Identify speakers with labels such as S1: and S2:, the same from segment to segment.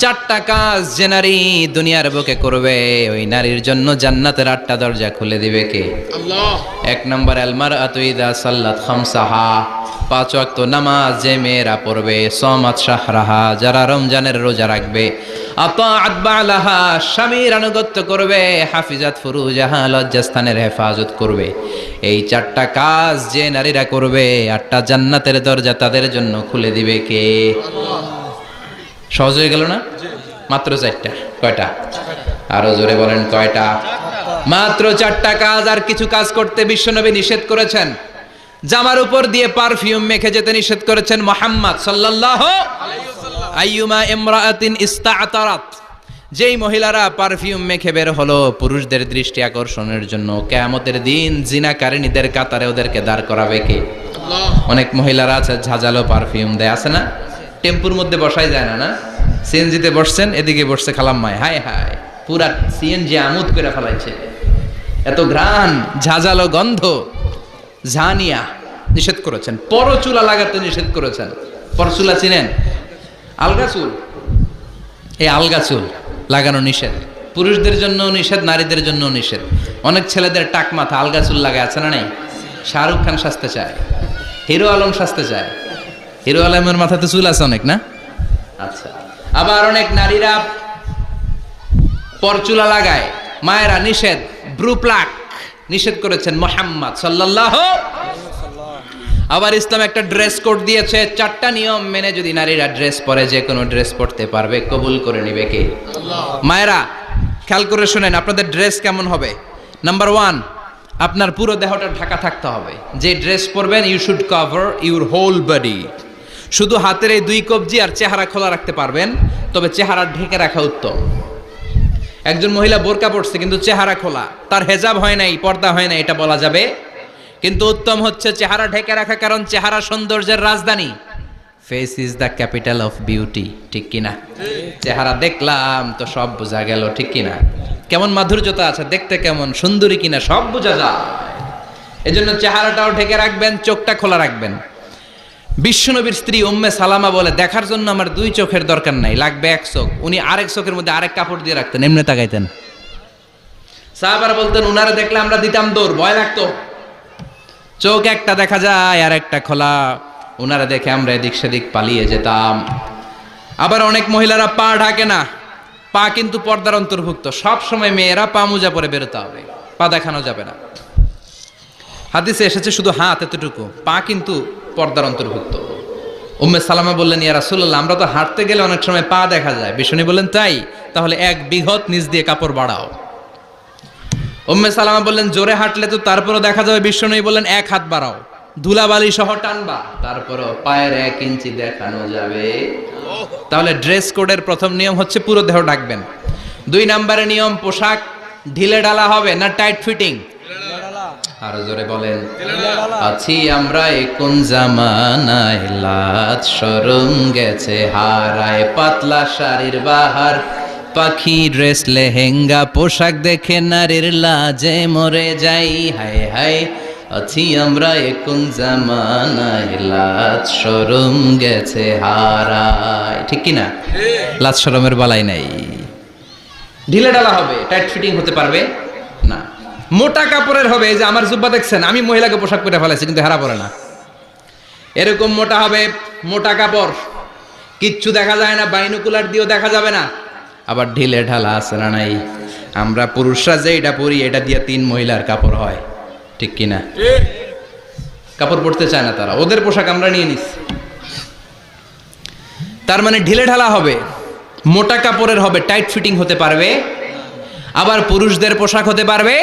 S1: চারটা কাজ যে নারী দুনিয়ার বুকে করবে ওই নারীর জন্য জান্নাতের 8টা দরজা খুলে দিবে কে?
S2: আল্লাহ।
S1: 1 নম্বর আল মারআতু ইযা সাল্লাত খামসাহা, 5 ওয়াক্ত নামাজ যে মেয়েরা পড়বে, সামাত শাহরাহা যারা রমজানের রোজা রাখবে, আতাআত বালাহা স্বামীর আনুগত্য করবে, হাফিজাত ফুরুজাহা লজ্জাস্থানের হেফাজত করবে। এই 4টা কাজ যে নারীরা করবে 8টা জান্নাতের দরজা তাদের জন্য খুলে দিবে কে? সহজ হয়ে গেল না? মাত্র 4টা। কয়টা? আরো জোরে বলেন কয়টা? মাত্র 4টা কাজ। আর কিছু কাজ করতে বিশ্বনবী নিষেধ করেছেন। জামার উপর দিয়ে পারফিউম মেখে যেতে নিষেধ করেছেন মুহাম্মদ সাল্লাল্লাহু আলাইহি ওয়াসাল্লাম। আইয়ুমা ইমরাআতিন ইস্তা'তারাত, যেই মহিলারা পারফিউম মেখে বের হলো পুরুষদের দৃষ্টি আকর্ষণের জন্য, কিয়ামতের দিন জিনাকারিনীদের কাতারে ওদেরকে দাঁড় করাবে কে?
S2: আল্লাহ।
S1: অনেক মহিলারা আছে ঝাঁঝালো পারফিউম দেয়, আছে না? টেম্পুর মধ্যে বসাই যায় না, না? সিএনজিতে বসছেন, এদিকে বসছে খালাম্মায়, হায় হায় পুরা সিএনজি আমোদ করে ফেলাইছে, এত ঘ্রাণ, ঝাঁঝালো গন্ধ। ঝানিয়া নিষেধ করেছেন। পরচুলা লাগাতে নিষেধ করেছেন। পরচুলা চিনেন? আলগা চুল, এই আলগা চুল লাগানো নিষেধ। পুরুষদের জন্য নিষেধ, নারীদের জন্য নিষেধ। অনেক ছেলেদের টাক মাথা আলগা চুল লাগায়, আছে না নাই? শাহরুখ খান সাজতে চায়, হিরো আলম সাজতে চায়। হিরো আলমের মাথাতে চুল আছে অনেক, না? আচ্ছা। আবার অনেক নারীরা পরচুলা লাগায়। মায়েরা নিষেধ। ব্রু প্লাক নিষেধ করেছেন মুহাম্মদ সাল্লাল্লাহু। আবার ইসলাম একটা ড্রেস কোড দিয়েছে। 4টা নিয়ম মেনে যদি নারীরা ড্রেস পরে যে কোনো ড্রেস পরতে পারবে, কবুল করে নিবে কে?
S2: আল্লাহ।
S1: মায়েরা খেয়াল করে শুনেন, আপনাদের ড্রেস কেমন হবে? নাম্বার 1, আপনার পুরো দেহটা ঢাকা থাকতে হবে। যে ড্রেস পরবেন you should cover your whole body. শুধু হাতের এই 2 কবজি আর চেহারা খোলা রাখতে পারবেন, তবে চেহারা ঢেকে রাখা উত্তম। একজন মহিলা বোরকা পড়ছে কিন্তু চেহারা খোলা, তার হেজাব হয় নাই, পর্দা হয় না, এটা বলা যাবে? কিন্তু উত্তম হচ্ছে চেহারা ঢেকে রাখা, কারণ চেহারা সৌন্দর্যের রাজধানী। Face is the capital of beauty, ঠিক কিনা? চেহারা দেখলাম তো সব বোঝা গেল, ঠিক কিনা? কেমন মাধুর্যতা আছে, দেখতে কেমন সুন্দরী কিনা সব বোঝা যায়। এজন্য চেহারাটাও ঢেকে রাখবেন, চোখটা খোলা রাখবেন। বিশ্বনবীর স্ত্রী উম্মে সালামা বলে, দেখার জন্য আমার 2 চোখের দরকার নাই, লাগবে 1 চোখ। উনি আরেক চোখের মধ্যে আরেক কাপড় দিয়ে রাখতেন, এমনি তাকাইতেন। সাহাবারা বলতেন উনারে দেখলে আমরা দিতাম দৌড়, ভয় লাগতো। চোখ একটা দেখা যায় আর একটা খোলা, উনারা দেখে আমরা এদিক সেদিক পালিয়ে যেতাম। আবার অনেক মহিলারা পা ঢাকে না, পা কিন্তু পর্দার অন্তর্ভুক্ত। সব সময় মেয়েরা পা মোজা পরে বেরোতে হবে, পা দেখানো যাবে না। হাদিসে এসেছে শুধু হাত এতটুকু, পা কিন্তু পর্দার অন্তর্ভুক্ত। উম্মে সালামা বললেন, ইয়া রাসূলুল্লাহ, আমরা তো হাঁটতে গেলে অনেক সময় পা দেখা যায়। বিষ্ণু বললেন, তাই? তাহলে 1 বিঘত নিচ দিয়ে কাপড় বাড়াও। উম্মে সালামা বললেন, জোরে হাঁটলে তো তারপরও দেখা যাবে। বিষ্ণু বললেন, 1 হাত বাড়াও, ধুলাবালি সহ টানবা, তারপরও পায়ের 1 ইঞ্চি দেখানো যাবে। তাহলে ড্রেস কোডের প্রথম নিয়ম হচ্ছে পুরো দেহ ঢাকবেন। 2 নম্বরের নিয়ম, পোশাক ঢিলে ঢালা হবে না টাইট ফিটিং? আরো জোরে বলেন। আছি আমরা কোন জামানায়, লাজ শরম গেছে হারায়, পাতলা শাড়ির বাহার, পাখি ড্রেস লেহেঙ্গা, পোশাক দেখে নারীর লাজে মরে যাই, হায় হায়। আছি আমরা কোন জামানায়, লাজ শরম গেছে হারায়, ঠিক কিনা? লাজ শরমের বালাই নাই। ঢিলে ঢালা হবে, টাইট ফিটিং হতে পারবে না। মোটা কাপড়ের হবে। এই যে আমার জুব্বা দেখছেন, আমি মহিলাকে পোশাক পরে ফেলাইছি কিন্তু হেরা পরে না। এরকম মোটা হবে, মোটা কাপড়, কিচ্ছু দেখা যায় না, বাইনোকুলার দিয়েও দেখা যাবে না। আবার ঢিলে ঢালা আছে না নাই? আমরা পুরুষরা যে এটা পরি, এটা দিয়ে 3 মহিলার কাপড় হয়, ঠিক কিনা? কাপড় পরতে চায় না তারা, ওদের পোশাক আমরা নিয়ে নিচ্ছি। তার মানে ঢিলে ঢালা হবে, মোটা কাপড়ের হবে, টাইট ফিটিং হতে পারবে। আবার পুরুষদের পোশাক হতে পারবে।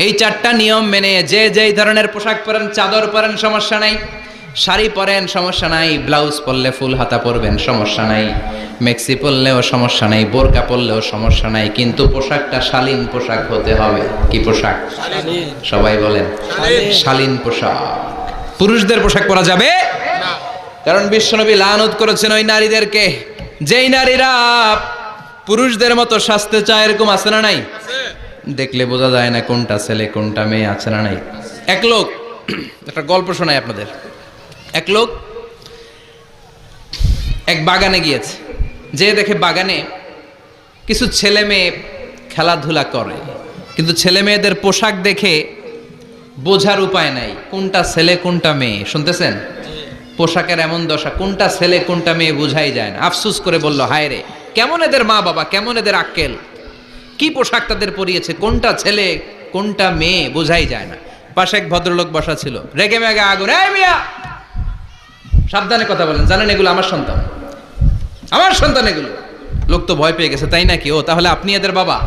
S1: এই 4টা নিয়ম মেনে যে যেই ধরনের পোশাক পরেন, চাদর পরেন সমস্যা নাই, শাড়ি পরেন সমস্যা নাই, ব্লাউজ পরলে ফুল হাতা পরবেন সমস্যা নাই, মেক্সি পরলেও সমস্যা নাই, বোরকা পরলেও সমস্যা নাই, কিন্তু পোশাকটা শালীন পোশাক হতে হবে। কি পোশাক? সবাই বলেন, শালীন পোশাক। পুরুষদের পোশাক পরা যাবে না, কারণ বিশ্বনবী লানত করেছেন ওই নারীদেরকে যেই নারীরা পুরুষদের মতো সাজতে চায়। এরকম আছে না নাই? দেখলে বোঝা যায় না কোনটা ছেলে কোনটা মেয়ে, আছে না নাই? এক লোক, একটা গল্প শোনাই আপনাদের। এক লোক এক বাগানে গিয়েছে, যে দেখে বাগানে কিছু ছেলে মেয়ে খেলাধুলা করে, কিন্তু ছেলে মেয়েদের পোশাক দেখে বোঝার উপায় নাই কোনটা ছেলে কোনটা মেয়ে। শুনতেছেন? পোশাকের এমন দশা, কোনটা ছেলে কোনটা মেয়ে বোঝাই যায় না। আফসোস করে বলল, হায় রে, কেমন এদের মা বাবা, কেমন এদের আক্কেল, কি পোশাক তাদের পরিয়েছে, কোনটা ছেলে কোনটা মেয়ে বোঝাই যায় না। পাশে এক ভদ্রলোক বসা ছিল, রেগে মেগে আগুন, এই মিয়া সাবধানে কথা বলেন, জানেন এগুলো আমার সন্তান, আমার সন্তান এগুলো। লোক তো ভয় পেয়ে গেছে, তাই নাকি? ও তাহলে আপনি এদের বাবা?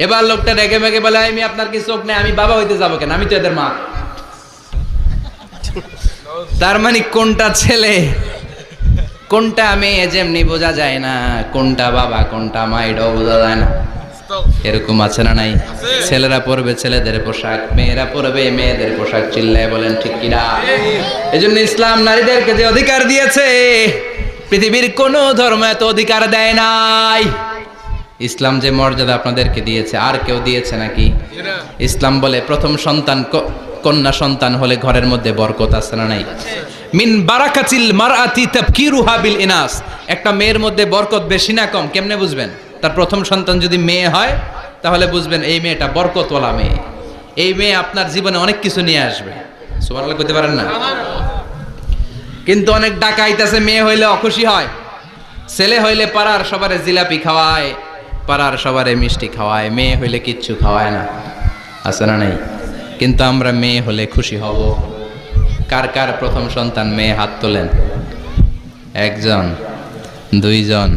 S1: এবার লোকটা রেগে মেগে বলে, আমি আপনার কি চোখ নেই, আমি বাবা হইতে যাবো কেন, আমি তো এদের মা। তার মানে কোনটা ছেলে কোনটা মেয়ে যেমনি বোঝা যায় না, কোনটা বাবা কোনটা মা এটাও বোঝা যায় না। এরকম আছে না নাই? ছেলেরা পরবে ছেলেদের পোশাক, মেয়েরা পরবে মেয়েদের পোশাক। চিল্লায় বলেন ঠিক কিনা? এজন্য ইসলাম নারীদেরকে যে অধিকার দিয়েছে, পৃথিবীর কোন ধর্ম এত অধিকার দেয় নাই। ইসলাম যে মর্যাদা আপনাদেরকে দিয়েছে, আর কেউ দিয়েছে নাকি? ইসলাম বলে প্রথম সন্তান কন্যা সন্তান হলে ঘরের মধ্যে বরকত আছে না নাই? মিন বারাকাতিল মারআতি তাবকিরুহা বিল ইনাস। একটা মেয়ের মধ্যে বরকত বেশি না কম কেমনে বুঝবেন? তার প্রথম সন্তান যদি মেয়ে হয় তাহলে বুঝবেন এই মেয়েটা বরকতওয়ালা মেয়ে, এই মেয়ে আপনার জীবনে অনেক কিছু নিয়ে আসবে। সুবহানাল্লাহ কইতে পারেন না? কিন্তু অনেক ডাকাইতেছে, মেয়ে হইলে অখুশি হয়, ছেলে হইলে পাড়ার সবারে জিলাপি খাওয়ায়, পাড়ার সবারে মিষ্টি খাওয়ায়, মেয়ে হইলে কিচ্ছু খাওয়ায় না। আছে না নাই? কিন্তু আমরা মেয়ে হলে খুশি হব। কার কার প্রথম সন্তান মেয়ে? হাত তোলেন। একজন, দুইজন,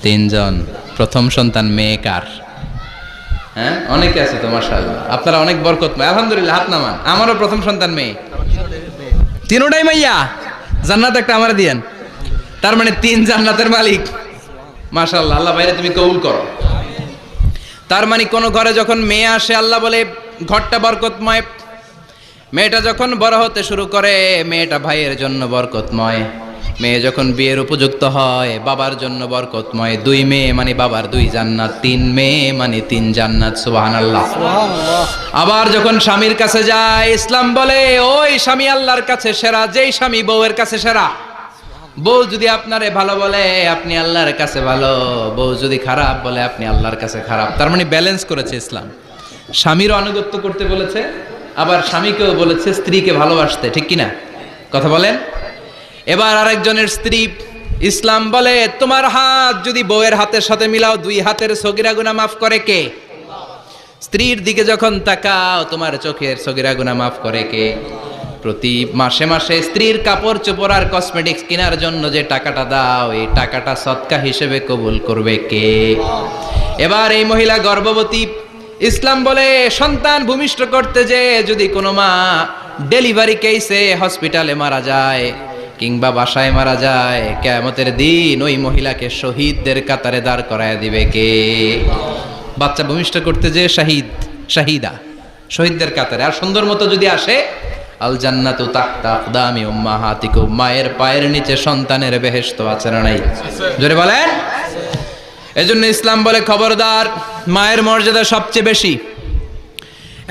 S1: তিনজন। প্রথম সন্তান মেয়ে কার? হ্যাঁ, অনেকে আছে তো মাশাআল্লাহ, আপনারা অনেক বরকতময়। আলহামদুলিল্লাহ, হাত নামান। আমারও প্রথম সন্তান মেয়ে, তিনোটাই মাইয়া। জান্নাত একটা আমার দিয়েন। তার মানে 3 জান্নাতের মালিক। মাশাআল্লাহ, আল্লাহ বাইরে তুমি কবুল করো। তার মানে কোন ঘরে যখন মেয়ে আসে, আল্লাহ বলে ঘরটা বরকতময়। মেয়েটা যখন বড় হতে শুরু করে, মেয়েটা ভাইয়ের জন্য বরকতময়। মেয়ে যখন বিয়ের উপযুক্ত হয়, বাবার জন্য বরকতময়। 2 মেয়ে মানে বাবার 2 জান্নাত, 3 মেয়ে মানে 3 জান্নাত। সুবহানাল্লাহ। আবার যখন স্বামীর কাছে যায়, ইসলাম বলে ওই স্বামী আল্লাহর কাছে সেরা, যেই স্বামী বউয়ের কাছে সেরা। বউ যদি আপনারে ভালো বলে আপনি আল্লাহর কাছে ভালো, বউ যদি খারাপ বলে আপনি আল্লাহর কাছে খারাপ। তার মানে ব্যালেন্স করেছে ইসলাম। স্বামীরও আনুগত্য করতে বলেছে, আবার স্বামীকেও বলেছে স্ত্রীকে ভালোবাসতে। ঠিক কিনা? কথা বলেন। এবার আরেকজনের স্ত্রী, ইসলাম বলে তোমার হাত যদি বউয়ের হাতের সাথে মিলাও, 2 হাতের সগীরা গুনাহ মাফ করে কে? স্ত্রীর দিকে যখন তাকাও, তোমার চোখের সগীরা গুনাহ মাফ করে কে? প্রতি মাসে মাসে স্ত্রীর কাপড় চোপড় আর কসমেটিক্স কেনার জন্য যে টাকাটা দাও, এই টাকাটা সদকা হিসেবে কবুল করবে কে? এবার এই মহিলা গর্ভবতী, ইসলাম বলে সন্তান ভূমিষ্ঠ করতে যে যদি কোনো মা ডেলিভারি কেসে হসপিটালে মারা যায় কিংবা বাসায় মারা যায়, কিয়ামতের দিন ওই মহিলাকে শহীদদের কাতারে দাঁড় করায় দিবে কে? বাচ্চা ভূমিষ্ঠ করতে যে শাহিদ, শাহিদা, শহীদদের কাতারে। আর সুন্দর মতো যদি আসে, আল জান্নাতু তাহতা আকদামি উম্মাহাতিকুম, মায়ের পায়ের নিচে সন্তানের বেহেশত আছে না নাই? জোরে বলেন। এজন্য ইসলাম বলে খবরদার, মায়ের মর্যাদা সবচেয়ে বেশি।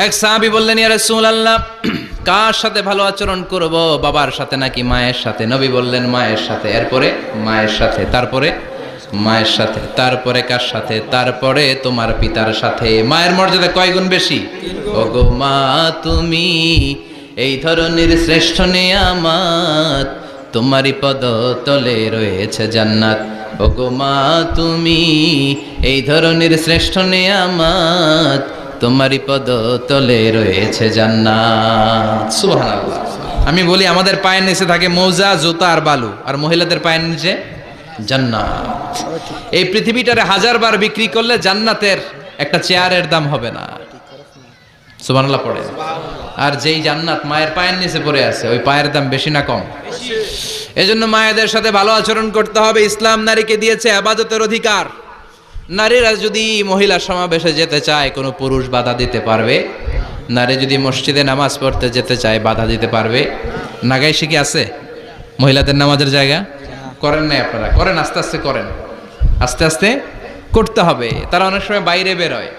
S1: এক সাহাবী বললেন, ইয়া রাসূলুল্লাহ, কার সাথে ভালো আচরণ করব, বাবার সাথে নাকি মায়ের সাথে? নবী বললেন মায়ের সাথে, এরপরে মায়ের সাথে, তারপরে মায়ের সাথে, তারপরে কার সাথে? তারপরে তোমার পিতার সাথে। মায়ের মর্যাদা কয় গুণ বেশি? ওগো মা তুমি এই ধরনের শ্রেষ্ঠ নেয়ামত, তোমারই পদ তলে রয়েছে জান্নাত। ওগো মা তুমি এই ধরনের শ্রেষ্ঠ নেয়ামত, তোমারই পদ তলে রয়েছে জান্নাত। সুবহানাল্লাহ। আমি বলি আমাদের পায়ের নিচে থাকে মৌজা, জুতা আর বালু, আর মহিলাদের পায়ের নিচে জান্নাত। এই পৃথিবীটারে 1000 বার বিক্রি করলে জান্নাতের একটা চেয়ারের দাম হবে না। সুবহানাল্লাহ পড়ে। আর যেই জান্নাত মায়ের পায়ের নিচে পড়ে আছে, ওই পায়ের দাম বেশি না কম? এজন্য মায়েদের সাথে ভালো আচরণ করতে হবে। ইসলাম নারীকে দিয়েছে ইবাদতের অধিকার। নারীরা যদি মহিলা সমাবেশে যেতে চায়, কোনো পুরুষ বাধা দিতে পারবে? নারী যদি মসজিদে নামাজ পড়তে যেতে চায়, বাধা দিতে পারবে? নাগাইশি কি আছে মহিলাদের নামাজের জায়গা? করেন নাই আপনারা? করেন, আস্তে আস্তে করেন, আস্তে আস্তে করতে হবে। তারা অনেক সময় বাইরে বেরোয়,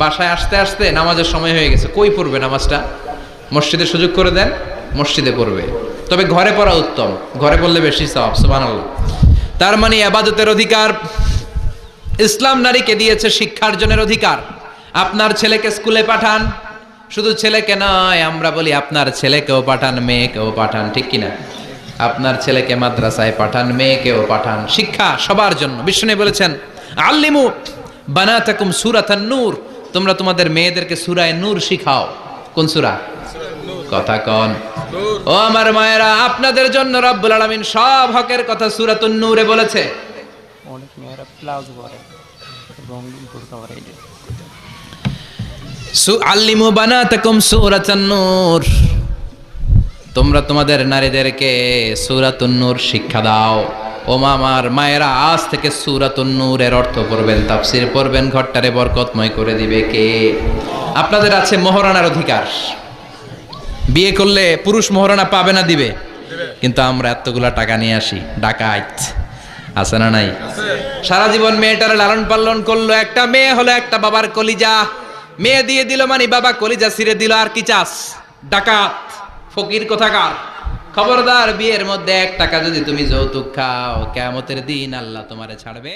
S1: বাসায় আসতে আসতে নামাজের সময় হয়ে গেছে, কই পড়বে নামাজটা? মসজিদে সুযোগ করে দেন, মসজিদে পড়বে। তবে ঘরে পড়া উত্তম, ঘরে পড়লে বেশি সওয়াব। সুবহানাল্লাহ। তার মানে ইবাদতের অধিকার। ইসলাম নারীকে দিয়েছে শিক্ষার্জনের অধিকার। আপনার ছেলেকে স্কুলে পাঠান, শুধু ছেলেকে নয়, আমরা বলি আপনার ছেলেকেও পাঠান, মেয়েকেও পাঠান, ঠিক কিনা? আপনার ছেলেকে মাদ্রাসায় পাঠান, মেয়েকেও পাঠান। শিক্ষা সবার জন্য। বিষ্ণু বলেছেন আল্লিমু বানাতাকুম সূরাতান নূর, তোমরা তোমাদের মেয়েদেরকে সূরা নূর শিখাও। কোন সূরা? কথা কন। ও আমার মায়েরা, আপনাদের জন্য রব্বুল আলামিন সব হকের কথা সূরাতুন নূরে বলেছে।
S2: অনেক মেয়েরা প্লাজো পরে, রঙিন বোরকা পরে।
S1: আল্লিমু বানাতাকুম সূরাতান নূর, তোমরা তোমাদের নারীদেরকে সূরাতুন নূর শিক্ষা দাও। ও মামার মায়েরা, আজ থেকে সূরাতুন নূরের অর্থ পড়বেন, তাফসীর পড়বেন, ঘরটারে বরকতময় করে দিবে কে? আপনাদের আছে মোহরানার অধিকার। বিয়ে করলে পুরুষ মোহরানা পাবে না, দিবে। কিন্তু আমরা এতগুলা টাকা নিয়ে আসি, ডাকাইত আছে না নাই? সারা জীবন মেয়েটারে লালন পালন করলো, একটা মেয়ে হলো একটা বাবার কলিজা। মেয়ে দিয়ে দিল মানে বাবা কলিজা ছিঁড়ে দিল, আর কি চাস? ডাকাত, ফকির কোথাকার। খবরদার, বিয়ের মধ্যে 1 টাকা যদি তুমি যৌতুক খাও, কিয়ামতের দিন আল্লাহ তোমারে ছাড়বে।